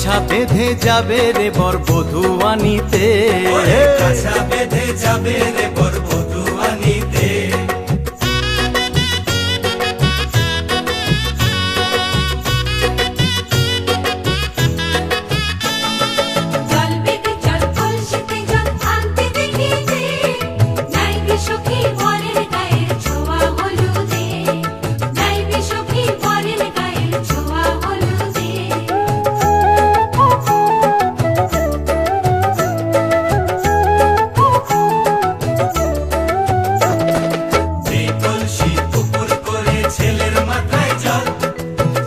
কাছা বেঁধে যাবে রে বর বধূ আনিতে, কাছা বেঁধে যাবে রে বর বধূ আনিতে।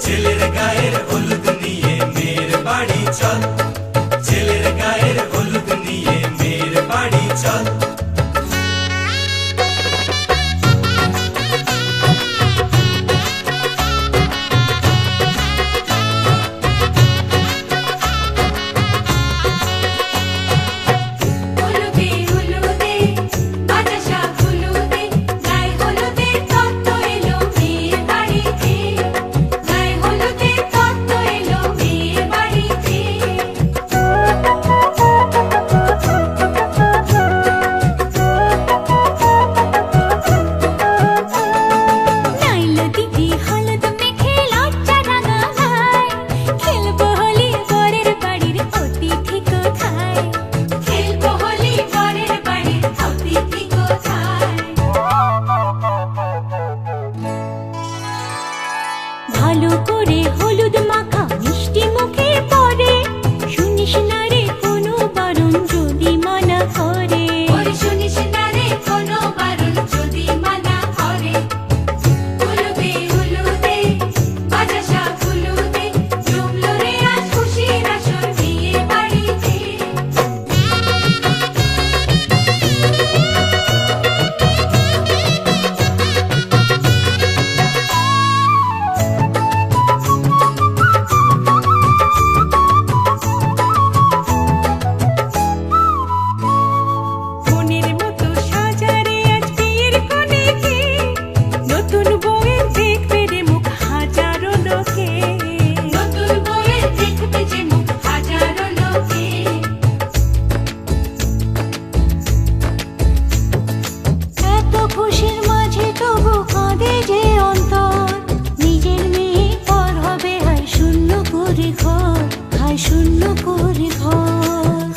ছেলের গায়ের হলুদ নিয়ে মেয়ের বাড়ি চল, ছেলের গায়ের হলুদ নিয়ে মেয়ের বাড়ি চল। ভালো করে হলুদ মাখা মিষ্টি মুখে পড়ে, শুনিস না রে কোনো বারণ যদি মানা করে, শুনিস না রে কোনো বারণ যদি মানা করে। হলুদে হলুদে বাতাসা হলুদে জমলো রে আজ খুশির আসর বিয়ে বাড়িতে। শূন্য করে ঘর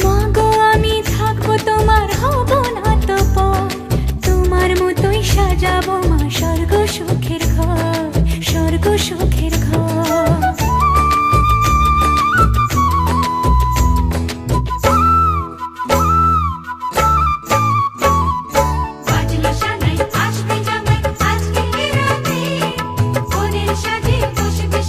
মাগো আমি থাকবো তোমার হব না তো পর, তোমার মতোই সাজাবো মা স্বর্গ সুখের ঘর, স্বর্গ সুখের ঘর। সাজে বসবে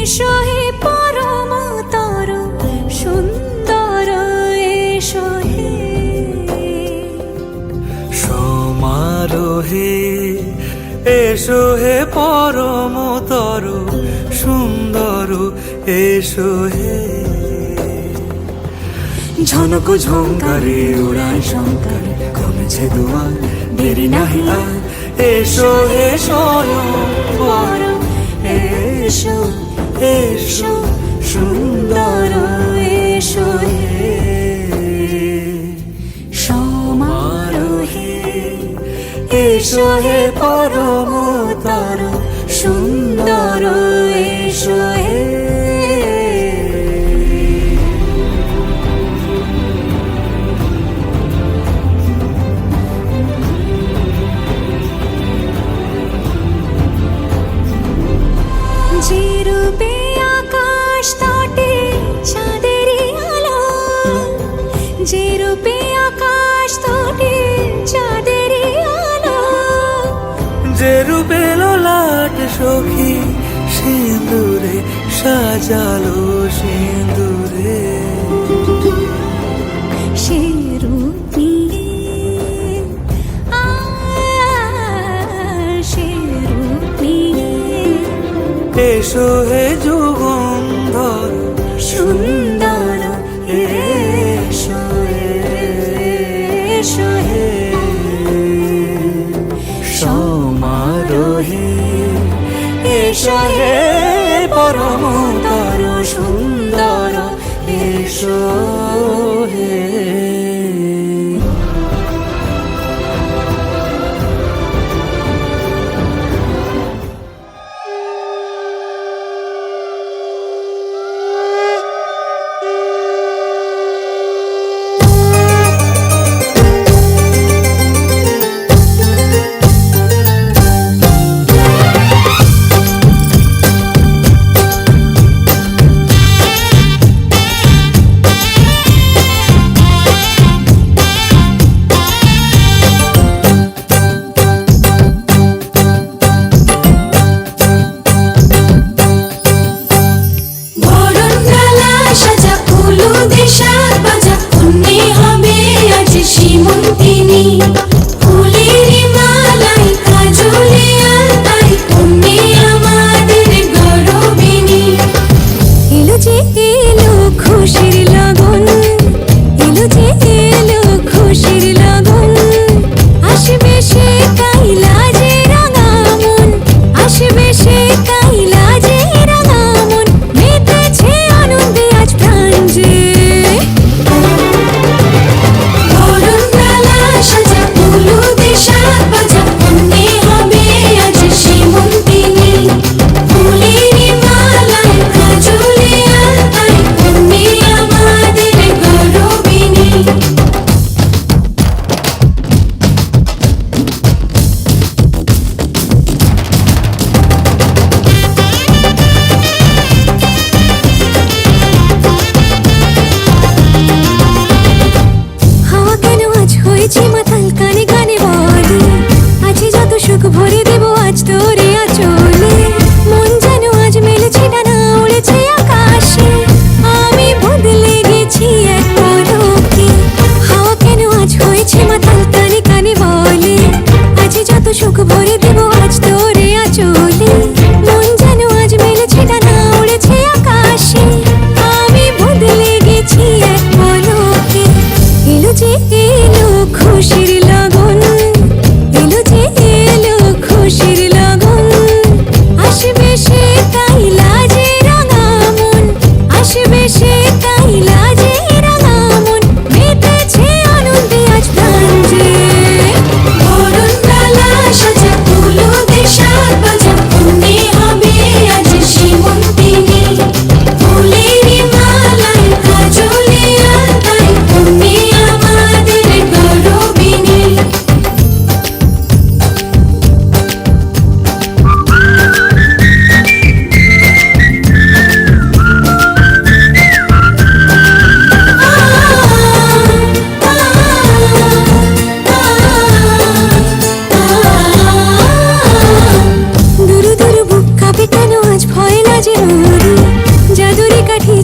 এসো হে পরমতর সুন্দর এসো হে সমারোহে এসো হে পরমতর সুন্দর এসো হে ঝনক ঝঙ্কারে উড়ায় শঙ্কারে কমেছে দুয়ার দেরি নাহি আর এসো হে স্বয়ংবর এসো এসো সুন্দর এসো হে সমারোহে এসো হে পরমতর সুন্দর এসো হে যে রূপে আকাশ তটে চাঁদেরই আলো যে রূপে আকাশ তটে চাঁদেরই আলো যে রূপে ললাট সখী সিঁদুরে সাজালো সিঁদুরে সে রূপ নিয়ে সে রূপ নিয়ে এসো হে যুগন্ধর সুন্দর এসো এসো হে সমারোহে এসো হে পরমতর সুন্দর এসো হে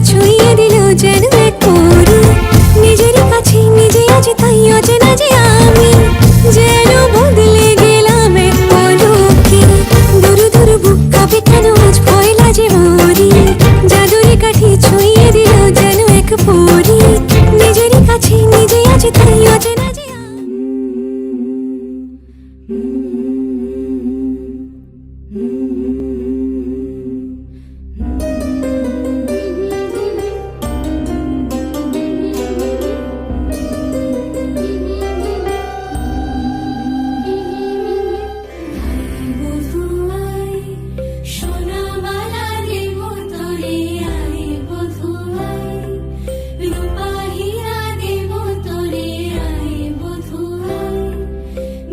ছুঁয়ে দিল যেন এক পরী নিজের কাছে নিজে আজ তাই অচেনা যে আমি যেন বদলে গেলাম এক পলকে দূর দূর বুক কাঁপে কেন আজ ভয় লাগে মরি জাদুরি কাঠি ছুঁয়ে দিল যেন এক পরী নিজের কাছে নিজে আজ তাই অচেনা যে সোনামালা দেব তোরে আয় বধুয়ায় রূপা হীরা দেব তোরে আয় বধুয়ায়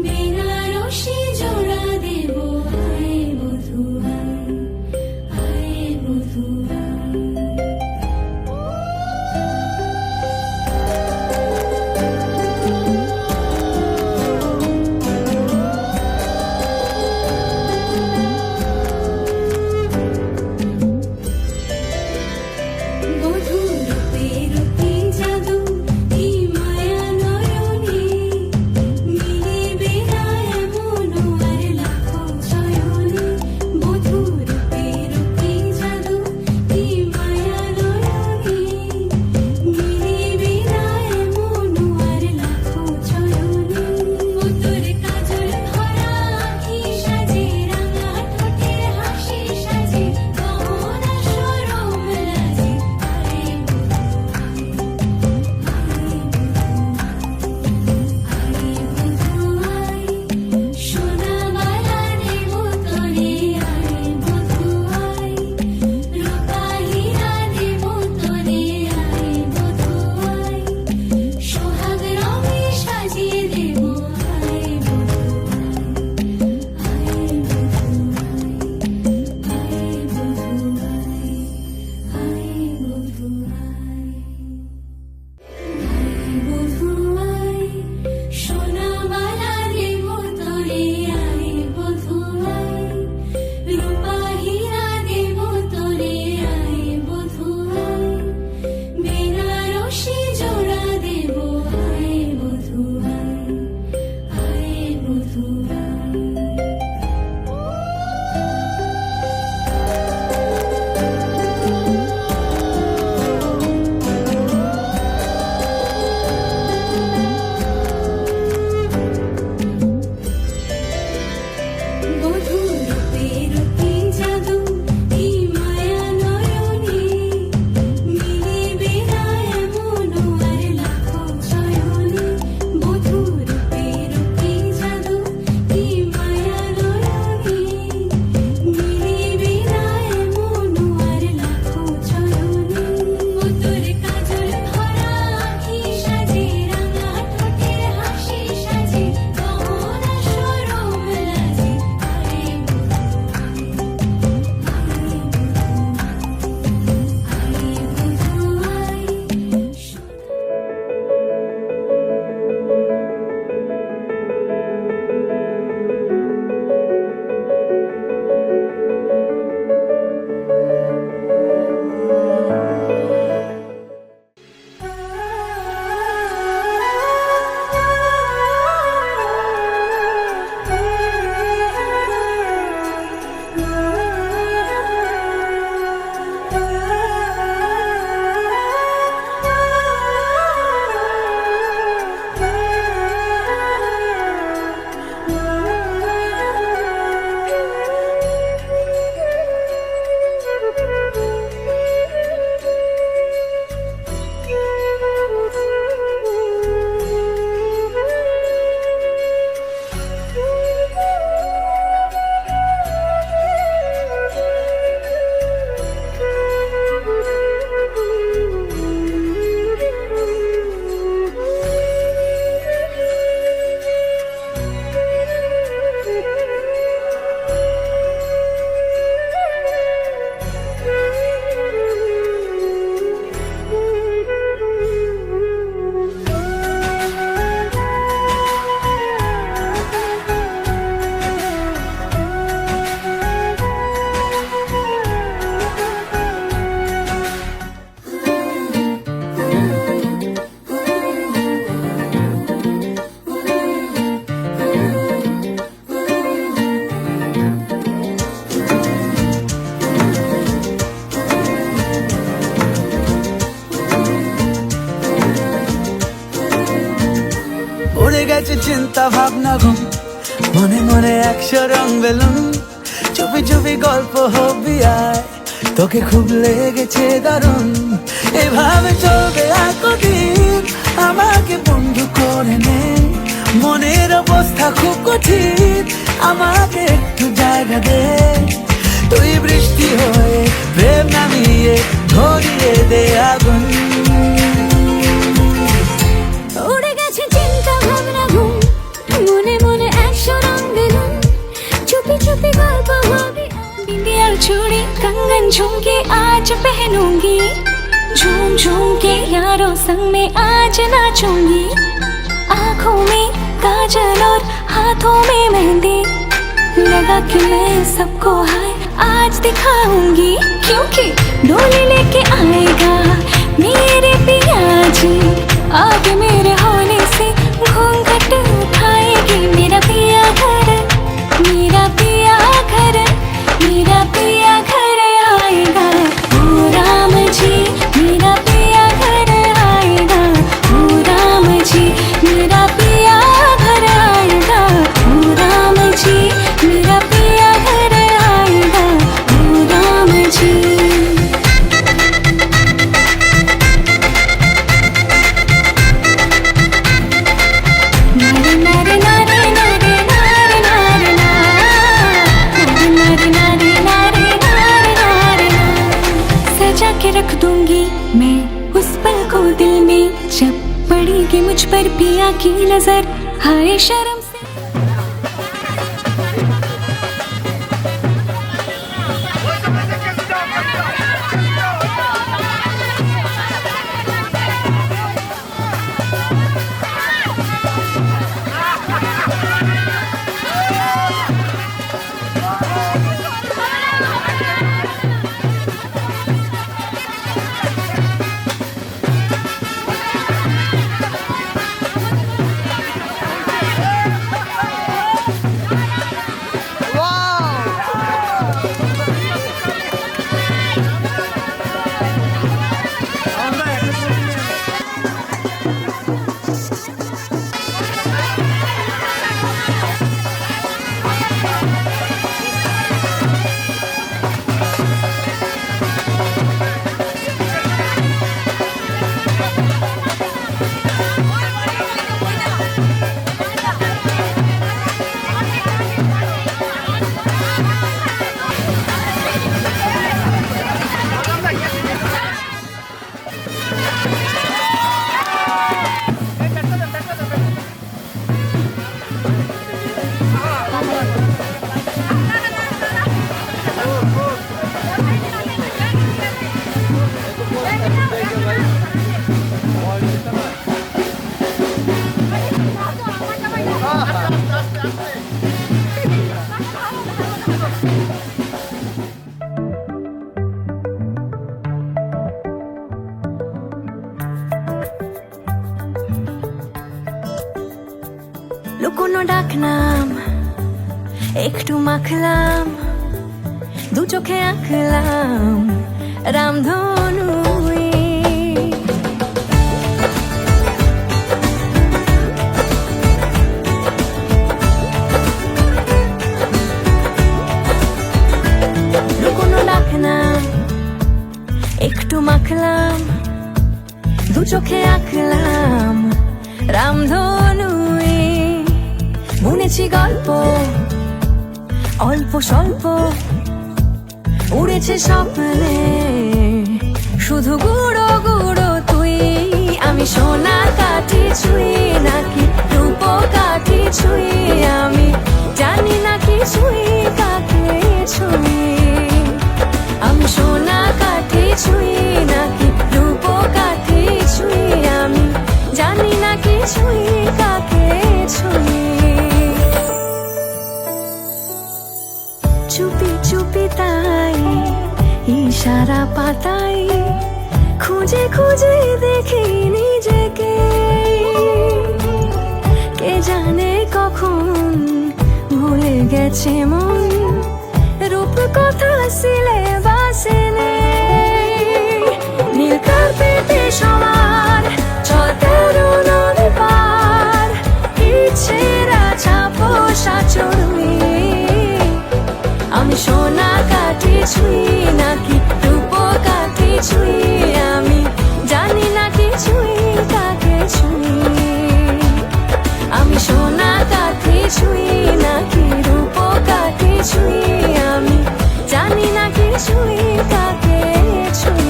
বেনারসি জোড়া দেব আয় বধুয়ায় আয় বধুয়ায় বধূর রূপে রূপে জাদু কি মায়া নয়নে মিলিবে না এমন আর লাখো চয়নে বধূর রূপে রূপে জাদু কি গেছে চিন্তা ভাবনা ঘুম, মনে মনে 100 রং বেলুন, চুপি চুপি গল্প হবি আয়, তোকে খুব লেগেছে দারুণ। এভাবে চলবে আর কদিন, আমাকে বন্ধু করে নে, মনের অবস্থা খুব কঠিন, আমাকে একটু জায়গা দে। তুই বৃষ্টি হয়ে প্রেম নামিয়ে ধরিয়ে দে আগুন। উড়ে গেছে চিন্তা ভাবনা ঘুম, মনে মনে 100 রং বেলুন, চুপি चुपी गल्प होगी। बिंदिया चूड़ी कंगन झुमके आज पहनूंगी, झूम झूम के यारों संग में आज नाचूंगी। आँखों में काजल और हाथों में मेहंदी लगा के मैं सबको हाय आज दिखाऊंगी, क्योंकि डोली लेके आएगा मेरे पिया जी। आगे मेरे होने से घूंघट उठाएगी मेरा पिया घर, मेरा पिया घर, मेरा पिया घर आएगा। ओ राम जी मेरा पिया घर आएगा, ओ राम जी मेरा पिया घर आएगा, ओ राम जी मेरा पिया घर आएगा, ओ राम जी। नारे नारे नारे नारे नारे नारे नारे नारे नारे नारे नारे नारे। सजा के रख दूंगी मैं उस पल को दिल में, जब पड़ेगी मुझ पर पिया की नजर, हाय शर्म से। লুকোনো ডাকনাম একটু মাখলাম, দু চোখে আঁকলাম রামধনু। লুকোনো ডাকনাম একটু মাখলাম, দু চোখে আঁকলাম রামধনু। বুনেছি গল্প অল্প স্বল্প, উড়েছে স্বপ্নে শুধু গুঁড়ো গুঁড়ো তুই। আমি সোনা কাঠি ছুঁই নাকি রূপ কাঠি ছুঁই, আমি জানি না কি ছুঁই কাকে ছুঁই। আমি সোনা কাঠি ছুঁই নাকি রূপ কাঠি ছুঁই, আমি জানি না কি ছুঁই কাকে ছুঁই। চুপি চুপি তাই ইশারা পাতাই, খুঁজে খুঁজে দেখি নিজেকে। কে জানে কখন ভুলে গেছে মন, রূপ কথা সিলেবাসে নেই। নীল কার্পেটে সবার চল তেরো নদী পার, ছুঁই নাকি রূপকাঠি ছুঁই, আমি জানি না কিছুই কাকে ছুঁই। আমি সোনা কাঠি ছুঁই নাকি রূপকাঠি ছুঁই, আমি জানি না কিছুই কাকে ছুঁই।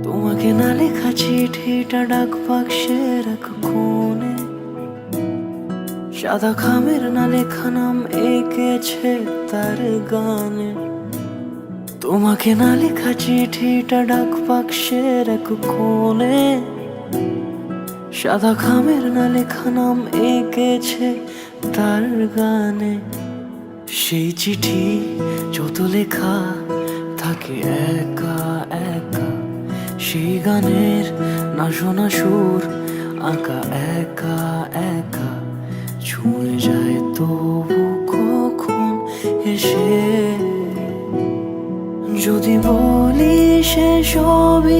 তোমাকে না লেখা চিঠিটা ডাক বাক্সে রাখো কোণে, সাদা খামের না লেখা নাম এঁকেছে তার গানে। তোমাকে না লেখা চিঠিটা ডাক বাক্সে রাখো কোণে, সাদা খামের না লেখা নাম এঁকেছে তার গানে। সেই চিঠি যত লেখা থাকে একা একা, সেই গানের না শোনা সুর আঁকা একা একা, ছুঁয়ে যায় তবু কখন এসে। যদি বলি সে সবই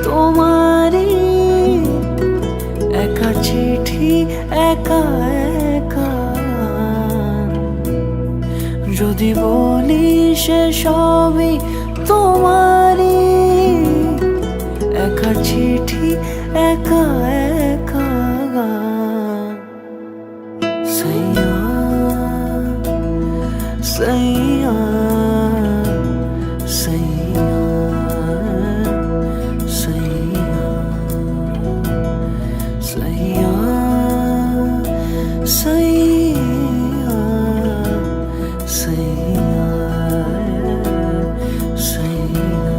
তোমারই, একা চিঠি একা একা। যদি বলি সে সবই তোমারই, একা চিঠি একা একা। সাইয়া সাইয়া সাইয়া সাইয়া সাইয়া সাইয়া সাইয়া সাইয়া।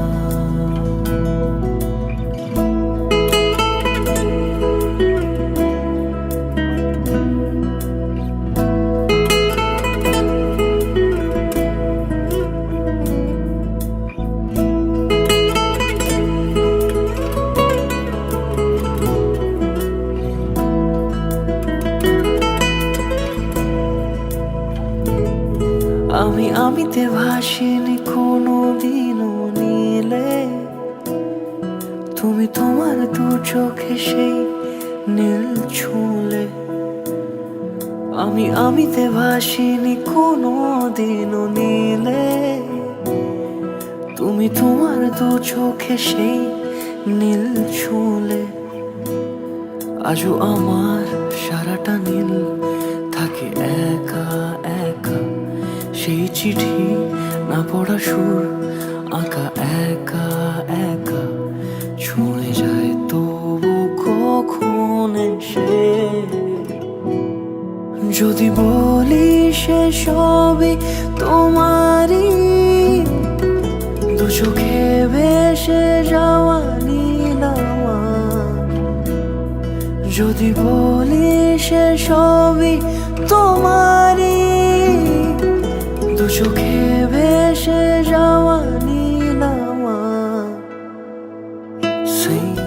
আমি আমিতে ভাসিনি কোনো দিনও নীলে, তুমি তোমার দু চোখে সেই নীল ছুঁলে। আমি আমিতে ভাসিনি কোনো দিনও নীলে, তুমি তোমার দু চোখে সেই নীল ছুঁলে। আজও আমার সারাটা নীল থাকে একা একা, সেই চিঠি না পড়া সুর আঁকা একা একা, ছুঁয়ে যায় তবু কখন এসে। যদি বলি সে সবই তোমারই, দু চোখে ভেসে যাওয়া নীল আমার। যদি বলি সে সবই তোমারই, দু চোখে ভেসে যাওয়া নীল আমার। সাইয়া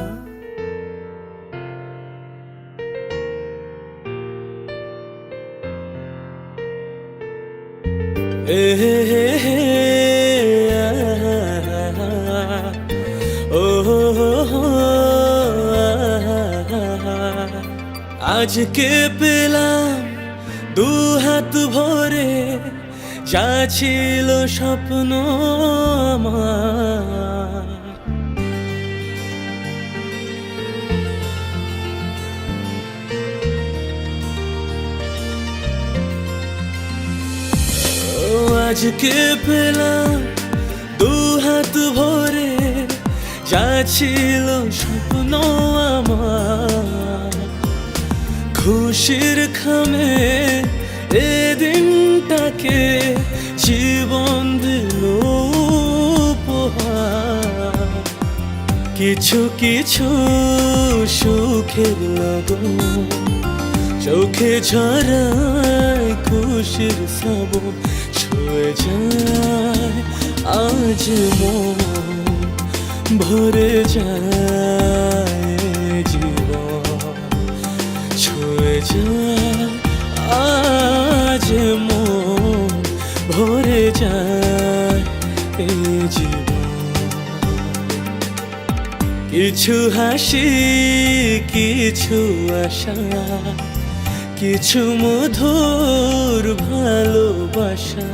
আজকে পেলাম দু হাত ভরে যা ছিল স্বপ্ন আমার। আজকে পেলাম দু হাত ভরে যা ছিল স্বপ্ন আমার। খুশির খামে এ দিনটাকে জীবন দিল উপহার। কিছু কিছু সুখের লগন চোখে ঝরায় খুশির শ্রাবণ। ছুঁয়ে যায় আজ মন ভরে যায় জীবন ছুঁয়ে যায় আজ মন ভরে যায় এই জীবন কিছু হাসি কিছু আশা কিছু মধুর ভালোবাসা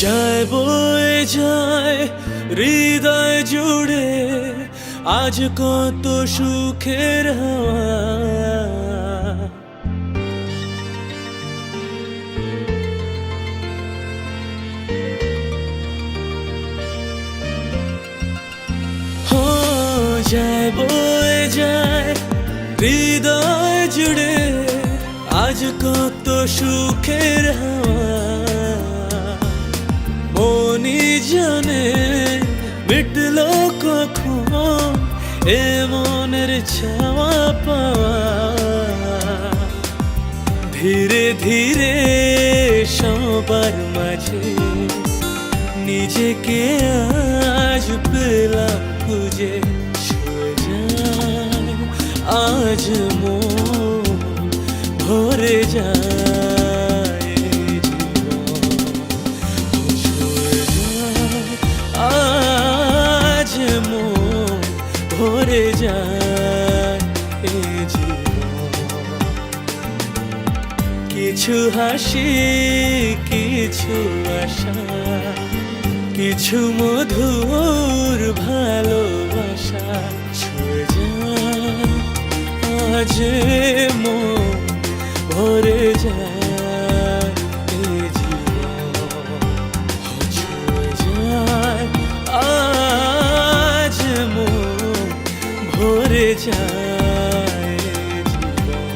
যায় বয়ে যায় হৃদয় জুড়ে আজ কত সুখের হাওয়া হো যায় বয়ে যায় হৃদয় জুড়ে আজ কত সুখের হাওয়া মনি জানে মিটলো কখন এ মনের ছাওয়া পাওয়া ধীরে ধীরে সবার মাঝে নিজেকে আজ পেলাম খুঁজে ছুঁয়ে যায় আজ মন ভরে যায় আজ মন ভরে যায় এ জীবন কিছু হাসি কিছু আশা কিছু মধুর ভালোবাসা ছুঁয়ে যায় আজ মন ভরে যায় এ জীবন ছুঁয়ে যায় আজ মন ভরে যায় জীবন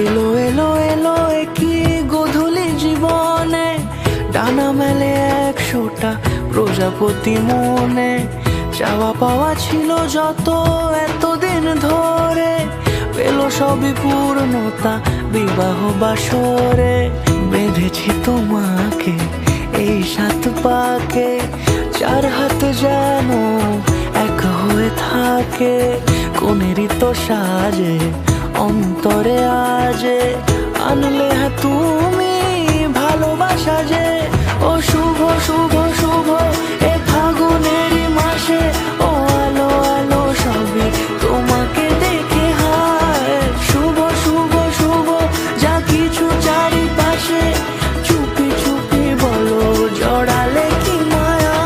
এলো এলো এলো কি গোধূলি জীবনে ডানা মেলে 100টা প্রজাপতি মনে চাওয়া পাওয়া ছিল যত এতদিন ধরে পেল সবই পূর্ণতা বিবাহ বাসরে বেঁধেছি তোমাকে এই 7 পাকে 4 হাত যেন এক হয়ে থাকে কোনেরই তো সাজে অন্তরে আজে আনলে তুমি ভালোবাসা যে ও শুভ শুভ শুভ এ ফাগুনেরই মাসে ও আলো আলো সবই তোমাকে দেখে হায় শুভ শুভ শুভ যা কিছু চারিপাশে চুপি চুপি বলো জড়ালে কি মায়া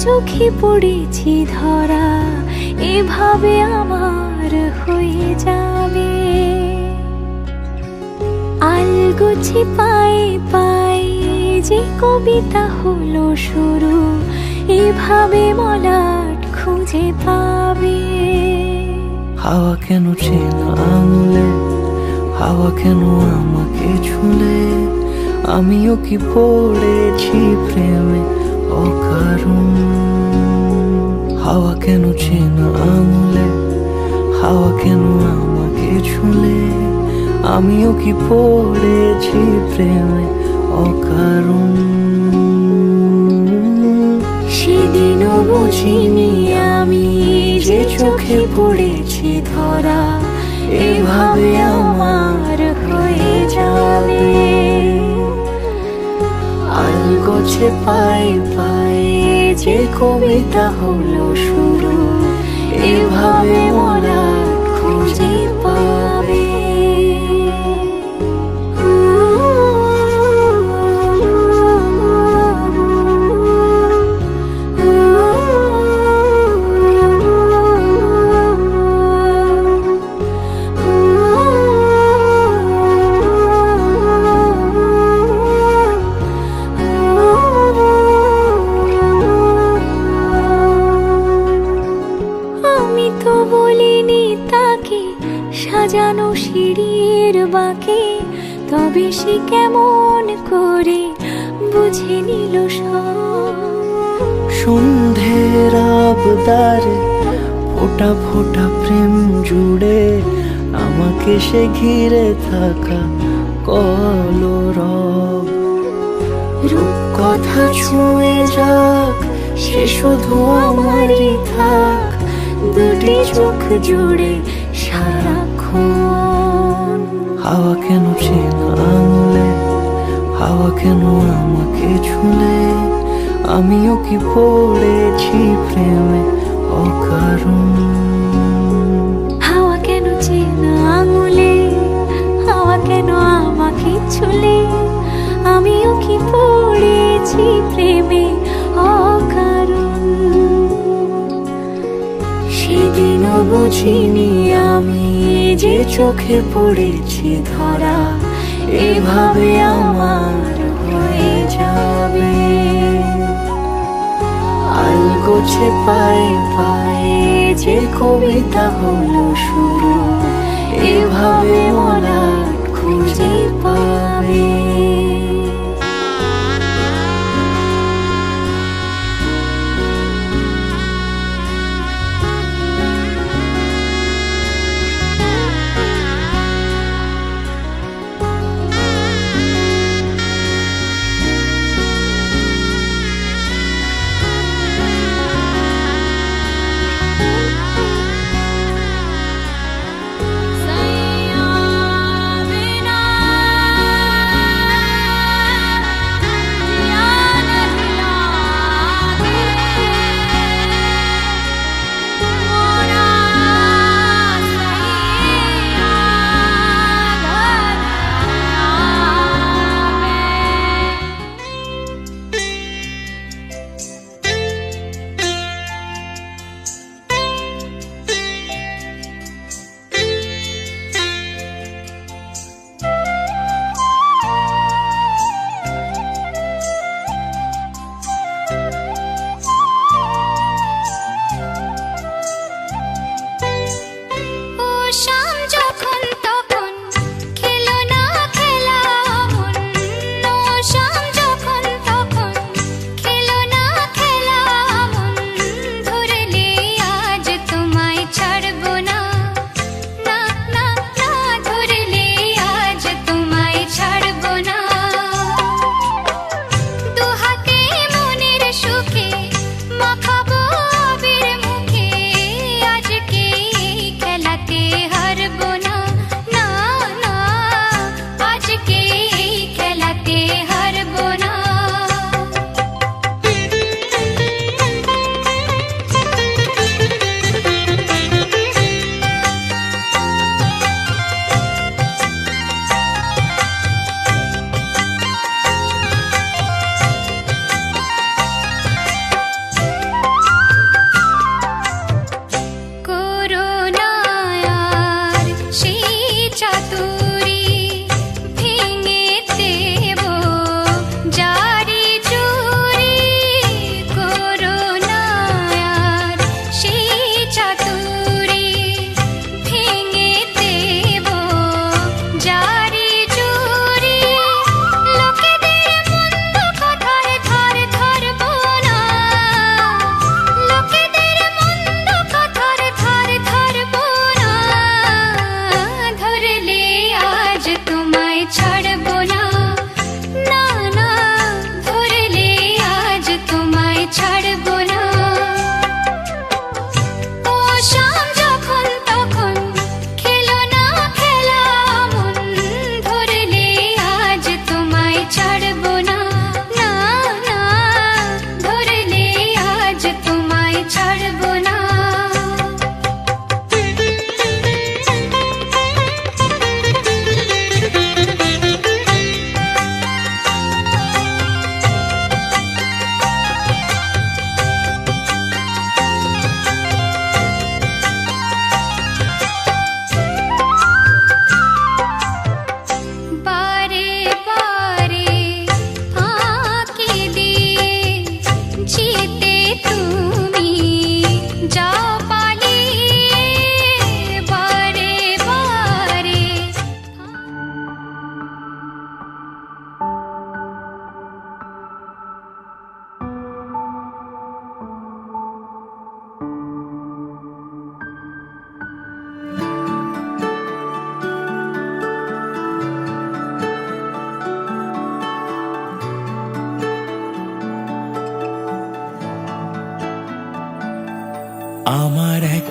চোখে পড়েছি ধরা, এভাবে আমার হয়ে যাবে। আলগোছে পায়ে পায়ে যে কবিতা হলো শুরু, এভাবে মলাট খুঁজে পাবে। হাওয়া কেন চেনা আঙুলে, হাওয়া কেন আমাকে ছুলে, আমিও কি পড়েছি প্রেমে অকারণ। হাওয়া কেন চেনা আঙুলে, হাওয়া কেন আমাকে ছুলে, আমিও কি পড়েছি প্রেমে অকারণ। সেদিনও বুঝিনি আমি যে চোখে পড়েছি ধরা, এভাবে আমার হয়ে যাবে। আলগোছে পায়ে পায়ে যে কবিতা হলো শুরু, এভাবে মলাট খুঁজে পাবে। আমি তো বলিনি তাকে সাজানো সিঁড়ির বাঁকে, তবে সে কেমন করে বুঝে নিল সব। সন্ধ্যের আবদারে ফোটা ফোটা প্রেম জুড়ে, আমাকে সে ঘিরে থাকা কলরব। রূপকথা ছুঁয়ে যাক, সে শুধু আমারই থাক, দুটি চোখ জুড়ে সারাক্ষণ। হাওয়া কেন চেনা আঙুলে, হাওয়া কেন আমাকে ছুলে, আমিও কি পড়েছি প্রেমে অকারণ। হাওয়া কেন চেনা আঙুলে, হাওয়া কেন আমাকে ছুলে, আমিও কি পড়েছি প্রেমে অকারণ। সেদিনও বুঝিনি আমি যে চোখে পড়েছি ধরা, এভাবে আমার হয়ে যাবে। আলগোছে পায়ে পায়ে যে কবিতা হলো শুরু, এভাবে মলাট খুঁজে পাবে।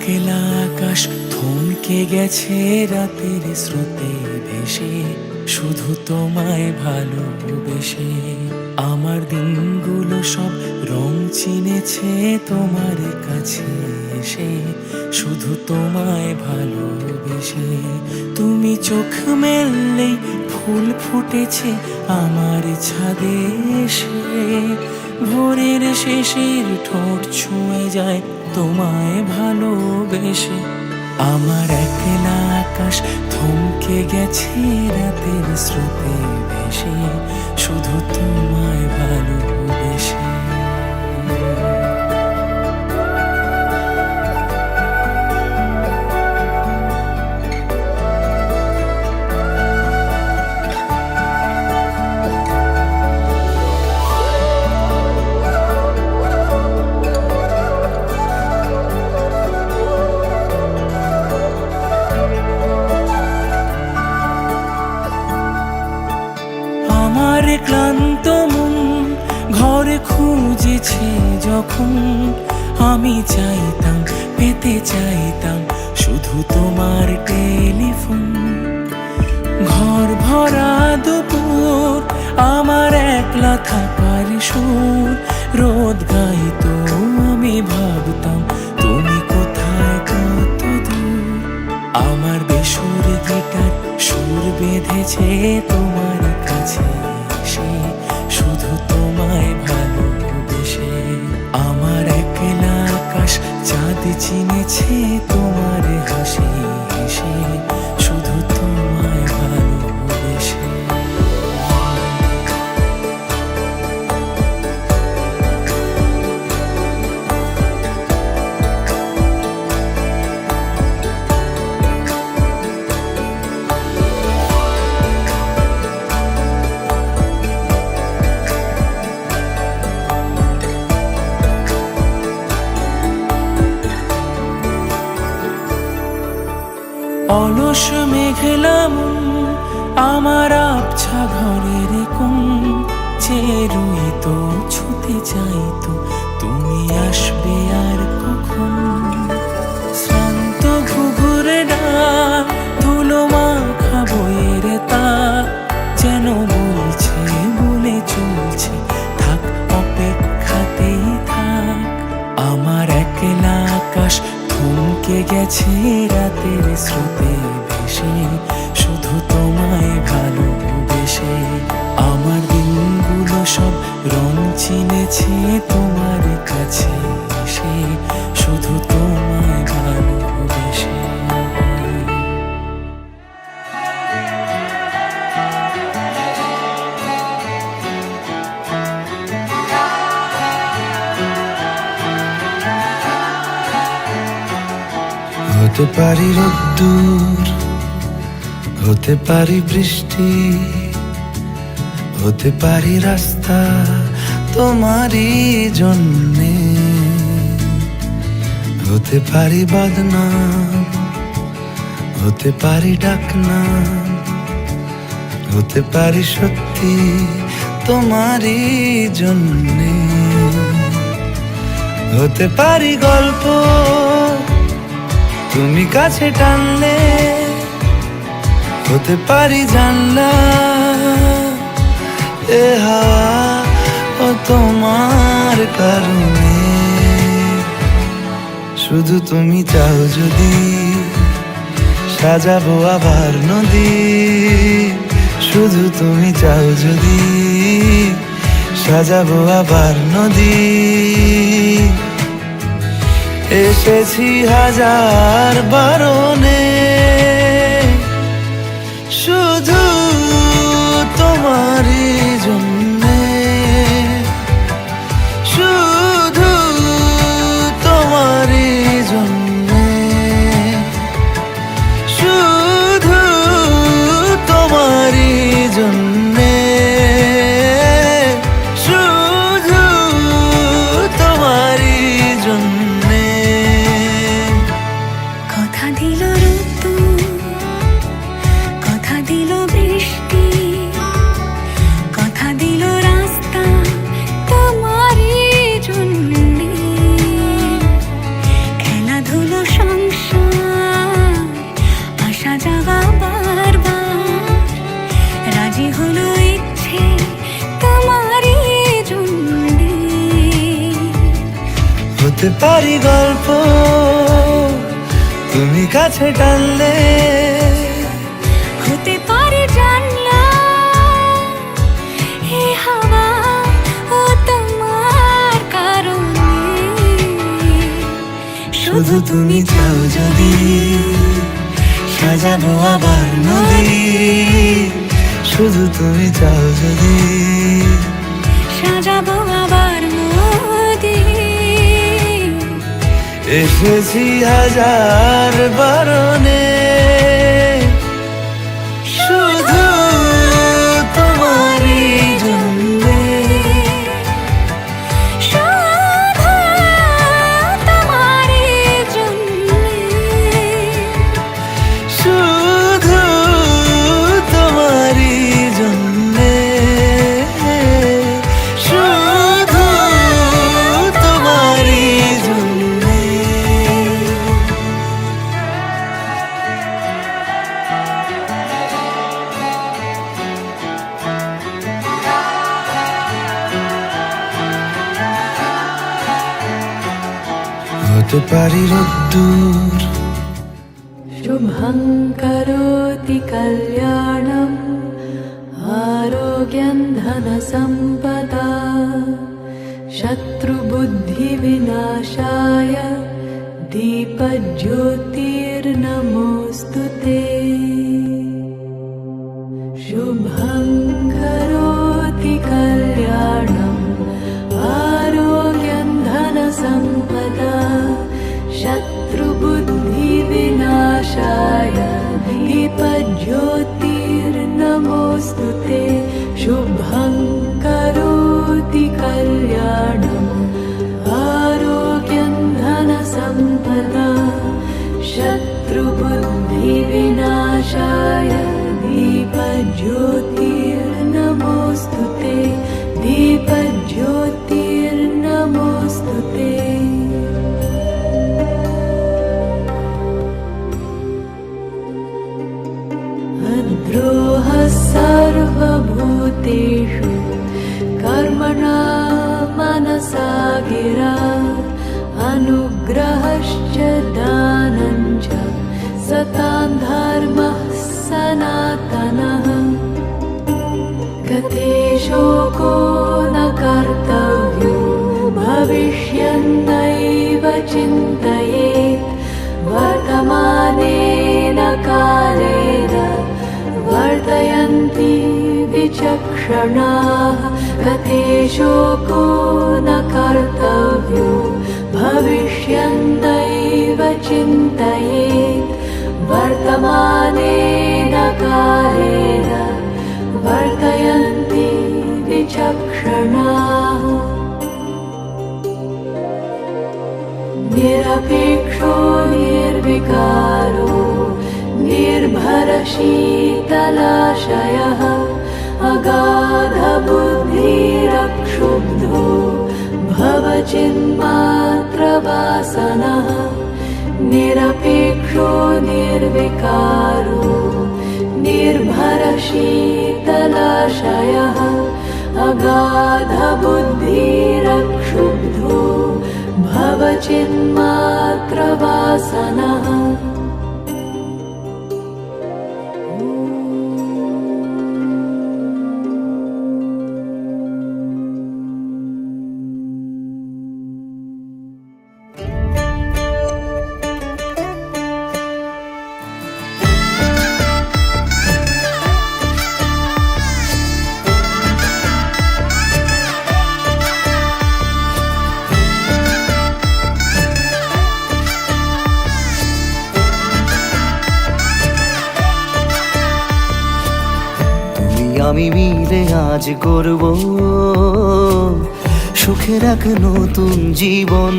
একলা আকাশ থমকে গেছে রাতের স্রোতে ভেসে, শুধু তোমায় ভালোবেসে। আমার দিনগুলো সব রং চিনেছে তোমার কাছে এসে, শুধু তোমায় ভালোবেসে। তুমি চোখ মেললেই ফুল ফুটেছে আমার ছাদে এসে, ভোরের শেষের ঠোঁট ছুঁয়ে যায় তোমায় ভালোবেসে। আমার একলা আকাশ থমকে গেছে রাতের স্রোতে ভেসে, শুধু তোমায় ভালোবেসে। আমার ক্লান্ত মন ঘরে খুঁজেছে যখন, আমি চাইতাম পেতে চাইতাম শুধু তোমার টেলিফোন। ঘর ভরা দুপুর আমার একলা থাকার সুর, রোদ গাইতো আমি ভাবতাম তুমি কোথায় কত দূর। আমার বেসুর গিটার সুর বেঁধেছে তোমার কাছে এসে, শুধু তোমায় ভালোবেসে। আমার একলা আকাশ চাঁদ চিনেছে তোমার হাসি হেসে, শুধু তোমায় ভালোবেসে। অলস মেঘলা মন আমার আবছা ঘরের কোণ, চেয়ে রইতো ছুতে চাইতো তুমি আসবে আর কখন। শ্রান্ত ঘুঘুরে ডাক ধুলো মাখা বইয়ের তাক, যেন বলছে বলে চলছে থাক অপেক্ষাতেই থাক। আমার একলা আকাশ থমকে গেছে রাতের স্রোতে ভেসে, শুধু তোমায় ভালোবেসে। আমার দিনগুলো সব রং চিনেছে তোমার কাছে এসে, শুধু তোমায় ভালোবেসে। হতে পারি রোদ্দুর, হতে পারি বৃষ্টি, হতে পারি রাস্তা তোমারই জন্যে, হতে পারি বদনাম, হতে পারি ডাকনাম, হতে পারি সত্যি তোমারই জন্যে, হতে পারি গল্প তুমি কাছে টানলে, হতে পারি জানলা এ হাওয়া ও তোমার কারণে। শুধু তুমি চাও যদি সাজাবো আবার নদী, শুধু তুমি চাও যদি সাজাবো আবার নদী। এসেছি হাজার বারণে শুধু তোমারই জন্যে, শুধু তোমারই জন্যে, শুধু তোমারই জন্যে, শুধু তোমারই জন্যে। কথা দিল রূপ হতে পারি গল্প তুমি কাছে টানলে, হতে পারে জানলা হে হাওয়া ও তোমার কারণে। শুধু তুমি চাও যদি সাজাবো আবার নদী, শুধু তুমি চাও যদি সাজাবো আবার নদী। এসেছি হাজার বারণে, শুধু তোমারই জন্যে, শুধু তোমারই জন্যে। শুধু তোমারই জন্যে, শুধু তোমারই জন্যে। হতে পারি রোদ্দুর, शुभं करोति कल्याणम् आरोग्यं धनसम्पदा शत्रुबुद्धिविनाशाय दीपज्योतिर्नमोऽस्तु ते। शुभं करोति कल्याणम् आरोग्यं धनसम्पदा शत्रुबुद्धिविनाशाय दीपज्योतिर्नमोऽस्तु ते। शुभं करोति कल्याणम् आरोग्यं धनसम्पदा शत्रुबुद्धिविनाशाय दीपज्योतिर्नमोऽस्तु ते। दीपज्योतिर्नमोऽस्तु ते। द्रोहः सर्वभूतेषु कर्मणा मनसा गिरा अनुग्रहश्च दानं च सतां धर्मः सनातनः। गते शोको न कर्तव्यो भविष्यन्नैव चिन्तयेत् वर्तमानेन कालेन वर्तयन्ति विचक्षणाः। गते शोको न कर्तव्यो भविष्यन्नैव चिन्तयेत् वर्तमानेन कालेन वर्तयन्ति विचक्षणाः। निरपेक्षो निर्विकारो निर्भरशीतलाशयः अगाधबुद्धिरक्षुब्धो भवचिन्मात्रवासनः। निरपेक्षो निर्विकारो निर्भरशीतलाशयः अगाधबुद्धिरक्षुब्धो भवचिन्मात्रवासनः। আমি মিলে আজ করব সুখের এক নতুন জীবন।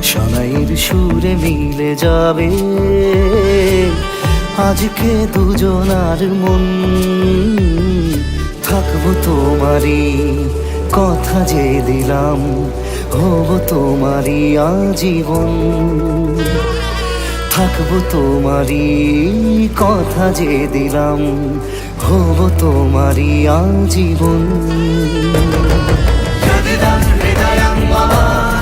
শোনাইয়ের সুরে মিলে যাবে আজকে দুজনার মন। থাকবো তোমারই কথা যে দিলাম, হব তোমারই আজীবন। থাকবো তোমারই কথা যে দিলাম, হব তোমারই আজীবন। হৃদয়ং মম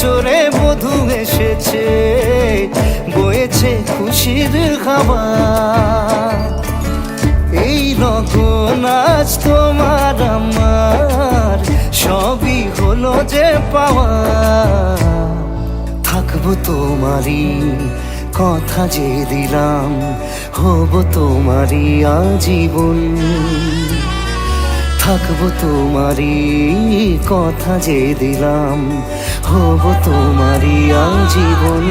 চড়ে বধূ এসেছে, বয়েছে খুশির খাবার। এই লগন আজ তোমার আমার, সবই হলো যে পাওয়া। থাকবো তোমারই কথা যে দিলাম, হব তোমারই আজীবন। থাকবো তোমারই কথা যে দিলাম, হব তোমারই আজীবন।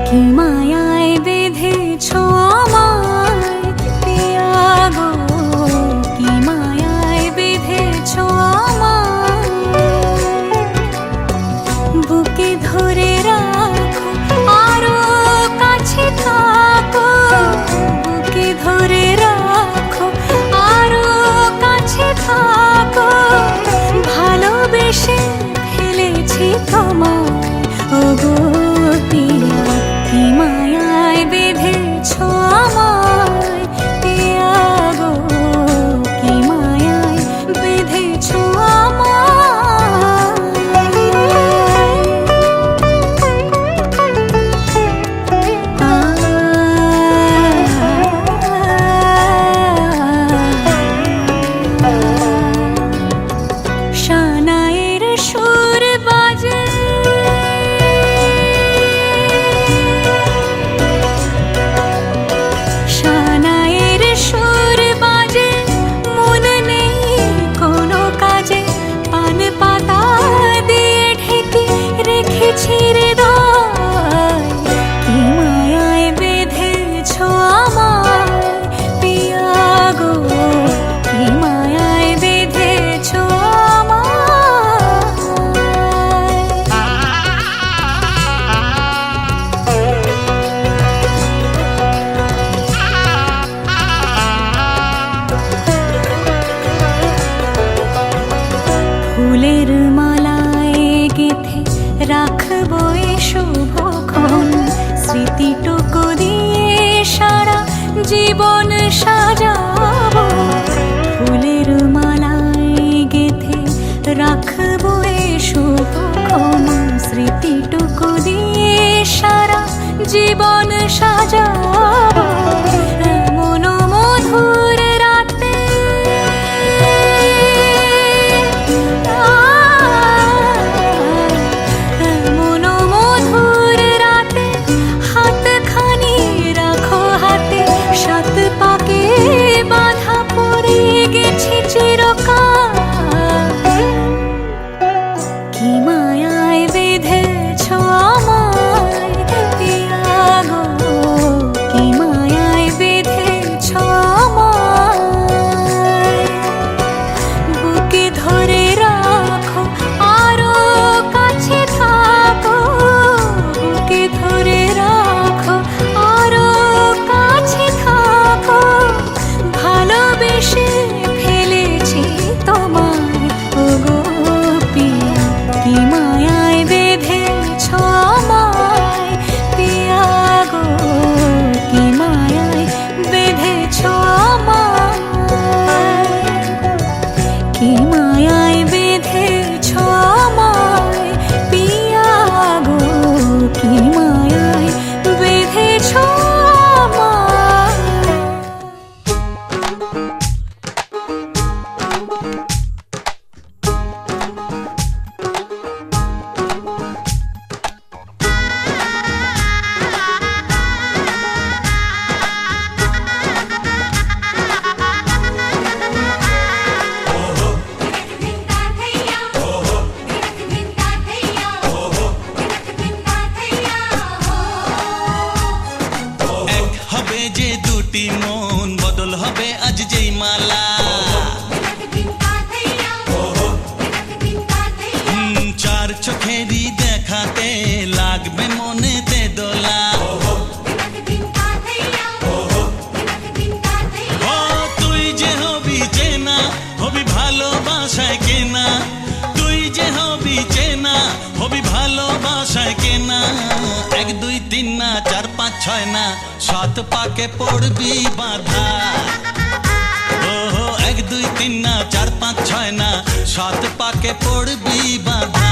কি মায়ায় বেঁধেছ আমায় পিয়া গো, কি মায়ায় বেঁধেছ আমায়। বুকে ধরে রাখো আরো কাছে থাকো, বুকে ধরে রাখো আরো কাছে থাকো। ভালোবেসে ফেলেছি তোমায় ওগো পিয়া, কি মায়ায় বেঁধেছ আমায় পিয়া গো, কি মায়ায় বেঁধেছ আমায়। শানায়ের সুর বাজে, শানায়ের সুর বাজে, মন নেই কোনো কাজে। পান পাতা দিয়ে ঢেকে রেখেছি হৃদয়, কি মায়ায় বেঁধেছ আমায় পিয়া গো, কি মায়ায় বেঁধেছ ফুলের মালায় গেঁথে রাখবো এ শুভক্ষণ। স্মৃতিটুকু দিয়ে সারা জীবন সাজাবো, ফুলের মালায় গেঁথে রাখবো এ শুভক্ষণ। স্মৃতিটুকু দিয়ে সারা জীবন সাজাবো। এমন মধুর রাতে, এমন মধুর রাতে, হাতখানি রাখো হাতে। সাত পাকে বাঁধা পড়ে গেছে চিরকাল, কি মায়ায় বেঁধেছ আমায় পিয়া গো, দুটি মন বদল হবে আজ যেই মালা চার চোখেরই দেখাতে লাগবে মনেতে দোলা ও তুই যে হবি চেনা হবি ভালোবাসায় কেনা তুই যে হবি চেনা হবি ভালোবাসায় কেনা 1 2 3 না 4 5 6 না 7 পাকে পড়বি বাধা ও 1 2 3 না 4 5 6 না 7 পাকে পড়বি বাধা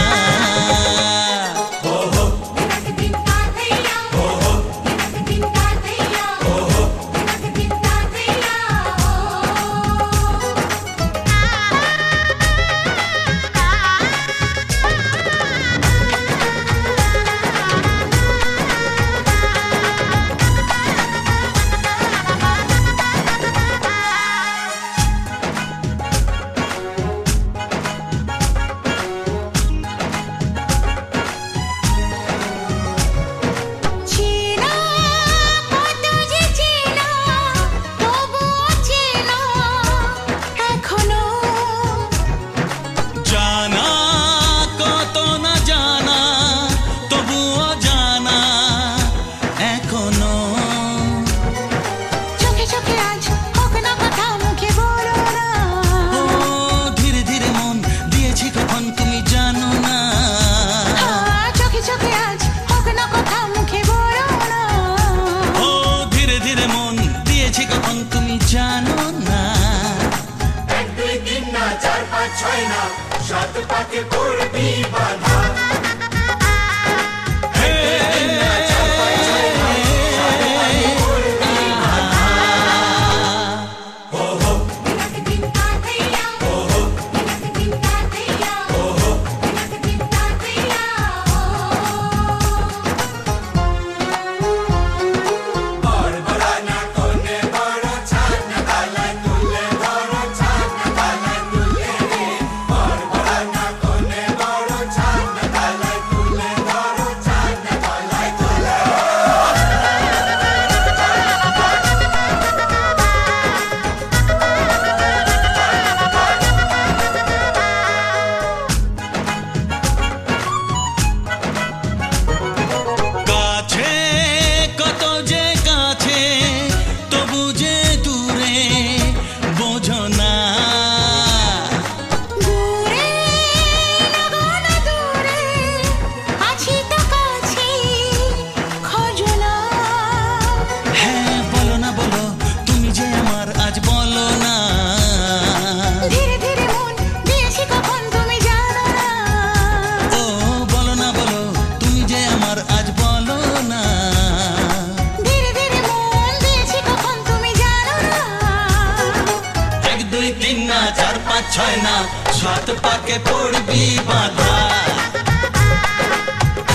ছয় না সাত পাকে পড়বি বাধা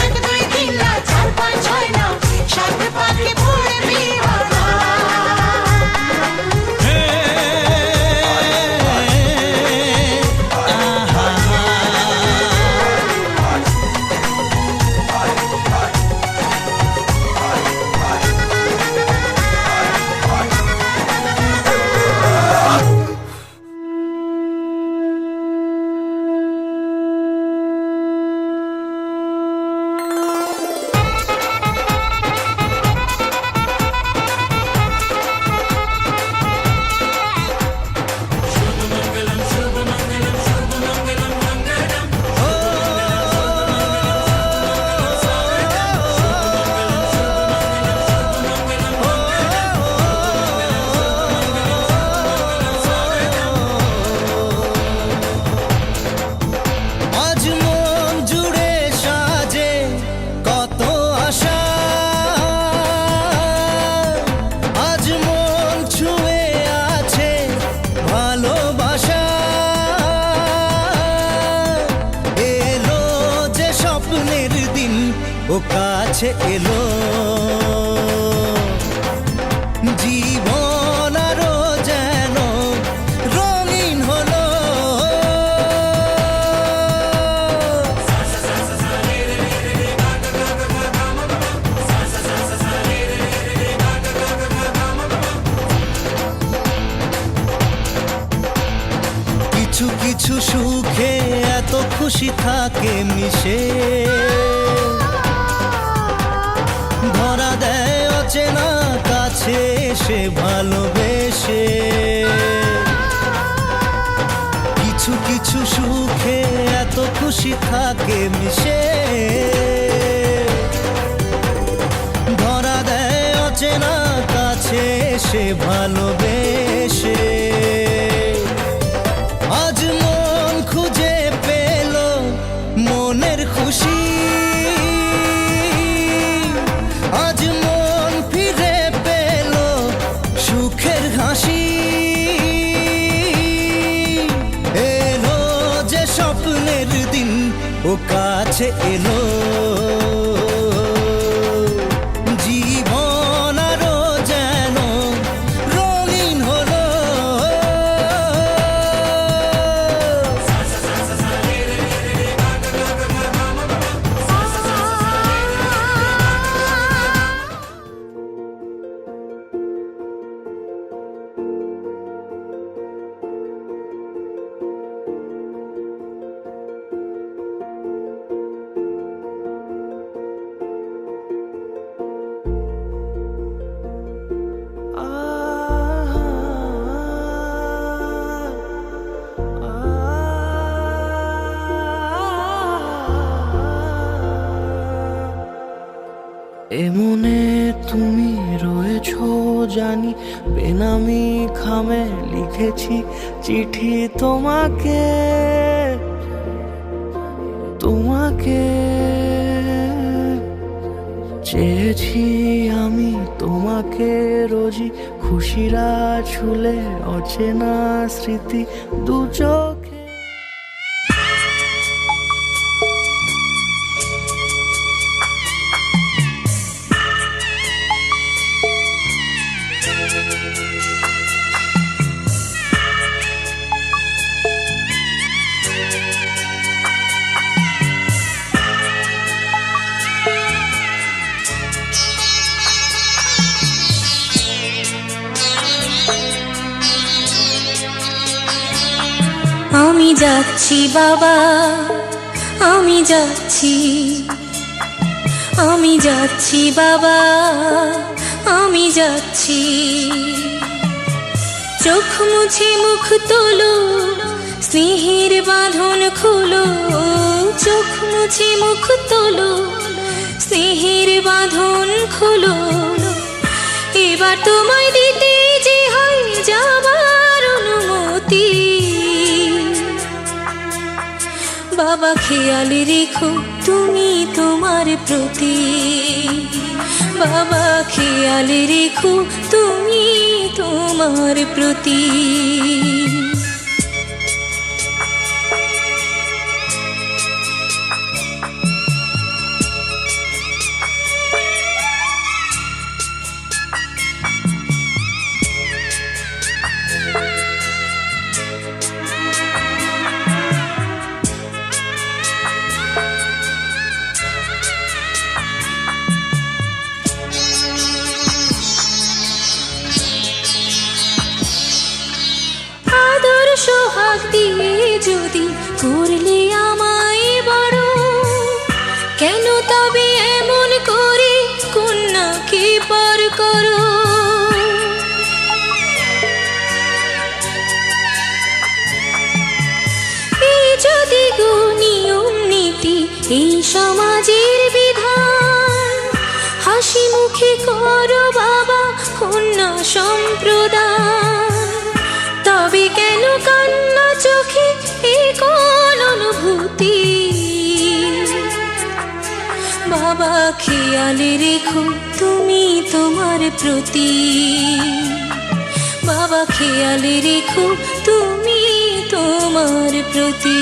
1 2 3 না 4 5 6 না 7 পাকে পড়বি বাধা ও কাছে এলো জীবন আরো যেন রঙিন হলো কিছু কিছু সুখে এত খুশি থাকে মিশে, ধরা দেয় অচেনা কাছে এসে ভালোবেসে। কিছু কিছু সুখে এত খুশি থাকে মিশে, ধরা দেয় অচেনা কাছে এসে ভালোবেসে। আজ মন খুঁজে পেল মনের খুশি, আজ মন ফিরে পেল সুখের হাসি। এলো যে স্বপ্নের দিন ও কাছে এলো, জীবন আরো যেন রঙিন হলো। এমনে তুমি রয়েছো জানি, বেনামি খামে লিখেছি চিঠি তোমাকে, তোমাকে চেয়েছি আমি তোমাকে রোজই, খুশিরা ছুলে অচেনা স্মৃতি দু চোখে। আমি যাচ্ছি বাবা, আমি যাচ্ছি, আমি যাচ্ছি বাবা, আমি যাচ্ছি। চোখ মুছে মুখ তোলো, স্নেহের বাঁধন খুলো। চোখ মুছে মুখ তোলো, স্নেহের বাঁধন খুলো। এবার তোমায় দিতে যে হয় যাবার অনুমতি। বাবা খেয়াল রেখো তুমি তোমার প্রতি, বাবা খেয়াল রেখো তুমি তোমার প্রতি। সোহাগ দিয়ে যদি করলে আমায় বড়, কেন তবে এমন করে কন্যাকে পর করো। এই যদি গো নিয়ম নীতি, এই সমাজের বিধান, হাসি মুখে করো বাবা কন্যা সম্প্রদান। তবে কেন কান্না চোখে এই কোন অনুভূতি। বাবা খেয়াল রেখো তুমি তোমার প্রতি, বাবা খেয়াল রেখো তুমি তোমার প্রতি।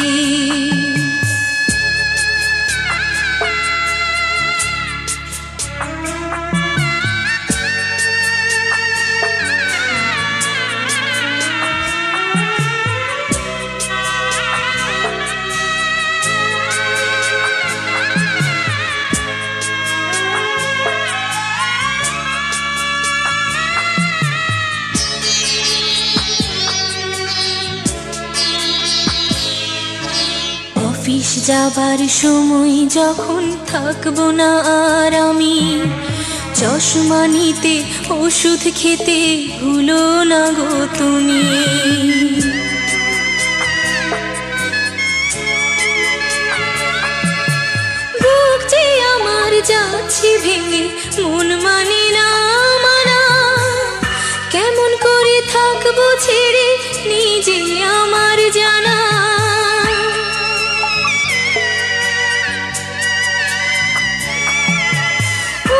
যাবার সময় যখন থাকবো না আর আমি, চশমা নিতে ওষুধ খেতে ভুলো না গো তুমি। বুক যে আমার যাচ্ছে ভেঙে, মন মানে না মানা, কেমন করে থাকবো ছেড়ে নিজে আমার জানা।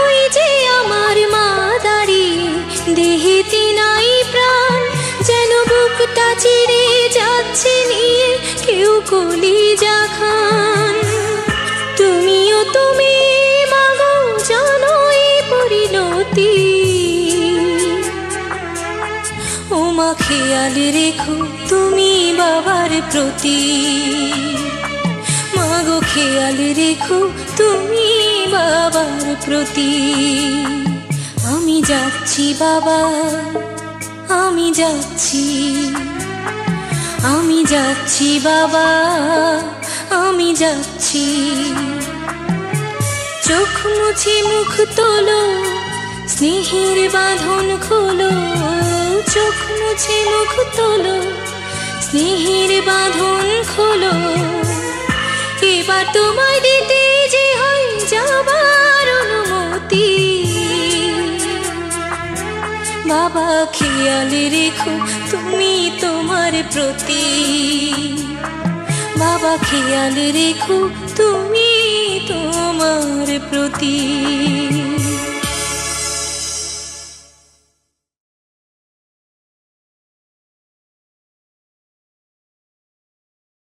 ওই যে আমার মা দাঁড়িয়ে, দেহেতে নাই প্রাণ, যেন বুকটা চিরে যাচ্ছে নিয়ে কেউ কলিজা খান। তুমিও তুমি মাগো জানো এই পরিণতি, ও মা খেয়াল রেখো তুমি বাবার প্রতি, মাগো খেয়াল রেখো তুমি বাবার প্রতি। আমি যাচ্ছি বাবা, আমি যাচ্ছি, আমি যাচ্ছি বাবা, আমি যাচ্ছি। চোখ মুছে মুখ তোলো, স্নেহের বাঁধন খোলো, চোখ মুছে মুখ তোলো, স্নেহের বাঁধন খোলো। এবার তোমায় দিতে যে হয় যাবার অনুমতি, বাবা খেয়াল রেখো তুমি তোমার প্রতি, বাবা খেয়াল রেখো তুমি তোমার প্রতি।